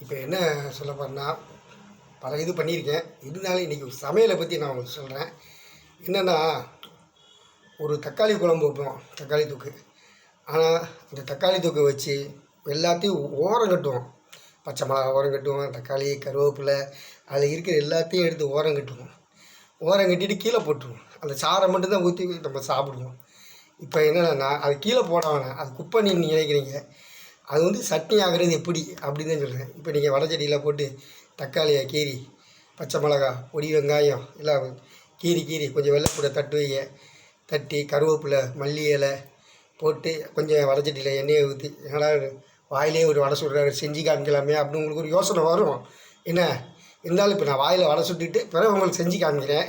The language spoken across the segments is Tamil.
இப்போ என்ன சொல்ல போறேன்னா, பல இது பண்ணியிருக்கேன். இருந்தாலும் இன்றைக்கி சமையலை பற்றி நான் உங்களுக்கு சொல்கிறேன். என்னென்னா, ஒரு தக்காளி குழம்பு வைப்போம், தக்காளி தொக்கு. ஆனால் அந்த தக்காளி தொக்கை வச்சு எல்லாத்தையும் ஓரம் கட்டுவோம். பச்சை மிளகா ஓரம் கட்டுவோம், தக்காளி, கருவேப்பிலை, அதில் இருக்கிற எல்லாத்தையும் எடுத்து ஓரம் கட்டுவோம். ஓரம் கட்டிட்டு கீழே போட்டுருவோம். அந்த சாறை மட்டும்தான் ஊற்றி நம்ம சாப்பிடுவோம். இப்போ என்னென்னா, அது கீழே போட வேணாம், அது குப்பை நீங்கள் நினைக்கிறீங்க. அது வந்து சட்னி ஆகிறது எப்படி அப்படின்னு தான் சொல்கிறேன். இப்போ நீங்கள் வடச்சட்டியில் போட்டு தக்காளியை கீரி, பச்சை மிளகா, பொடி வெங்காயம் எல்லாம் கீரி கொஞ்சம் வெள்ளைப்பூட தட்டுவீங்க. தட்டி கருவேப்பிலை, மல்லி இலை போட்டு கொஞ்சம் வடச்சட்டியில் எண்ணெயை ஊற்றி, என்னடா வாயிலே ஒரு வடை சுடுறாரு, செஞ்சு காமிக்கலாமே அப்படின்னு உங்களுக்கு ஒரு யோசனை வரும். என்ன இருந்தாலும் இப்போ நான் வாயில் வடை சுட்டுட்டு பிறகு உங்களுக்கு செஞ்சு காமிக்கிறேன்.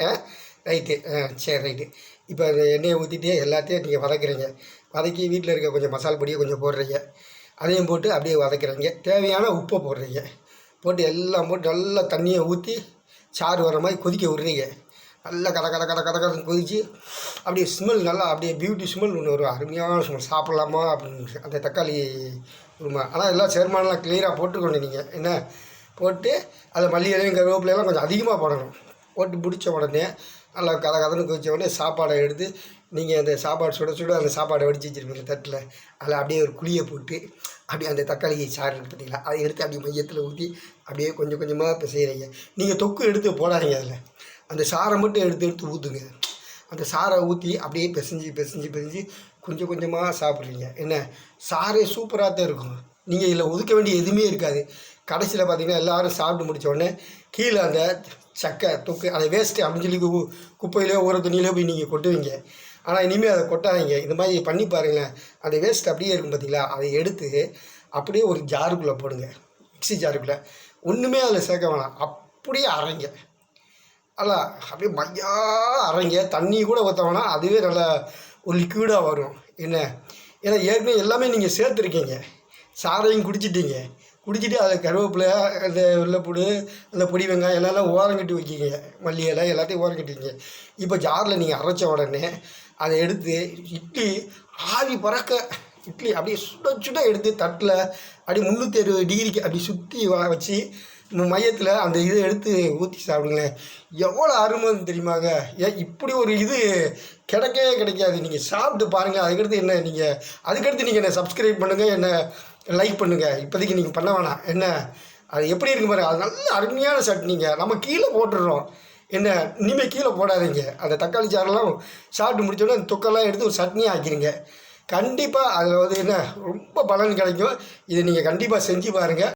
ரைட்டு, சரி ரைட்டு. இப்போ அந்த எண்ணெயை ஊற்றிட்டு எல்லாத்தையும் நீங்கள் வதக்குறீங்க. வதக்கி வீட்டில் இருக்க கொஞ்சம் மசாலா பொடியை கொஞ்சம் போடுறீங்க. அதையும் போட்டு அப்படியே வதக்குறீங்க. தேவையான உப்பை போடுறீங்க. போட்டு எல்லாம் போட்டு நல்லா தண்ணியை ஊற்றி சாறு வர மாதிரி கொதிக்க விட்றீங்க. நல்லா கதன்னு கொதித்து அப்படியே ஸ்மெல் நல்லா அப்படியே பியூட்டி ஸ்மெல் ஒன்று வரும். அருமையான ஸ்மெல். சாப்பிட்லாமா அப்படின்னு அந்த தக்காளி குருமா. ஆனால் எல்லாம் சேர்மானெலாம் கிளியராக போட்டுக்கணும். நீங்கள் என்ன போட்டு அதில் மல்லி இலையும் கருவேப்பிலையெல்லாம் கொஞ்சம் அதிகமாக போடணும். போட்டு பிடிச்ச உடனே நல்லா கதன்னு கொதித்த உடனே சாப்பாடை எடுத்து நீங்கள் அந்த சாப்பாடு சுட அந்த சாப்பாடை வடித்து வச்சுருப்பீங்க தட்டில். அதில் அப்படியே ஒரு குழியை போட்டு அப்படியே அந்த தக்காளி சாறு இருக்குது பார்த்தீங்களா, அதை எடுத்து அப்படியே மையத்தில் ஊற்றி அப்படியே கொஞ்சம் கொஞ்சமாக இப்போ செய்கிறீங்க. நீங்கள் தொக்கு எடுத்து போடாதீங்க. அதில் அந்த சாறை மட்டும் எடுத்து ஊற்றுங்க. அந்த சாறை ஊற்றி அப்படியே பிசைஞ்சு கொஞ்சம் கொஞ்சமாக சாப்பிட்றீங்க. என்ன சாரே சூப்பராக தான் இருக்கும். நீங்கள் இதில் ஒதுக்க வேண்டிய எதுவுமே இருக்காது. கடைசியில் பார்த்தீங்கன்னா எல்லோரும் சாப்பிட்டு முடித்த உடனே கீழே அந்த சக்கை தொக்கு அதை வேஸ்ட்டு அப்படின்னு சொல்லி குப்பையிலையோ ஊற துணியிலையோ போய் நீங்கள் கொட்டுவீங்க. ஆனால் இனிமேல் அதை கொட்டாதீங்க. இந்த மாதிரி பண்ணி பாருங்களேன். அந்த வேஸ்ட் அப்படியே இருக்கும் பார்த்தீங்களா, அதை எடுத்து அப்படியே ஒரு ஜாருக்குள்ளே போடுங்க. மிக்ஸி ஜாருக்குள்ளே ஒன்றுமே அதில் சேர்க்க வேணாம். அப்படியே அரைங்க. அல்லா அப்படியே மையாக அரைங்க. தண்ணி கூட ஊற்ற வேணாம். அதுவே நல்லா ஒரு லிக்விடாக வரும். என்ன ஏன்னா ஏற்கனவே எல்லாமே நீங்கள் சேர்த்துருக்கீங்க. சாறையும் குடிச்சிட்டு அதில் கருவேப்பிலை, அந்த வெள்ளைப்பூடு, அந்த பொடி வெங்காயம் எல்லாம் ஓரம் கட்டி வைக்கிங்க. மல்லி இலை எல்லாத்தையும் ஓரம் கட்டிங்க. இப்போ ஜாரில் நீங்கள் அரைச்ச உடனே அதை எடுத்து இட்லி ஆவி பறக்க இட்லி அப்படியே சுட எடுத்து தட்டில் அப்படியே 360 டிகிரிக்கு அப்படி சுற்றி வச்சு மையத்தில் அந்த இதை எடுத்து ஊற்றி சாப்பிடுங்களேன். எவ்வளோ அருமைன்னு தெரியுமாங்க. இப்படி ஒரு இது கிடைக்கவே கிடைக்காது. நீங்கள் சாப்பிட்டு பாருங்கள். அதுக்கடுத்து நீங்கள் என்னை சப்ஸ்கிரைப் பண்ணுங்கள், என்னை லைக் பண்ணுங்கள். இப்போதைக்கு நீங்கள் பண்ண வேணாம். என்ன அது எப்படி இருக்குது பாருங்கள். அது நல்ல அருமையான சட்னிங்க. நம்ம கீழே போட்டுடுறோம். என்ன இனிமேல் கீழே போடாதீங்க. அந்த தக்காளி சாரெல்லாம் சாப்பிட்டு முடிச்சோடனே அந்த தொக்கெல்லாம் எடுத்து ஒரு சட்னி ஆக்கிடுங்க. கண்டிப்பாக அதில் வந்து என்ன ரொம்ப பலன் கிடைக்கும். இதை நீங்கள் கண்டிப்பாக செஞ்சு பாருங்கள்.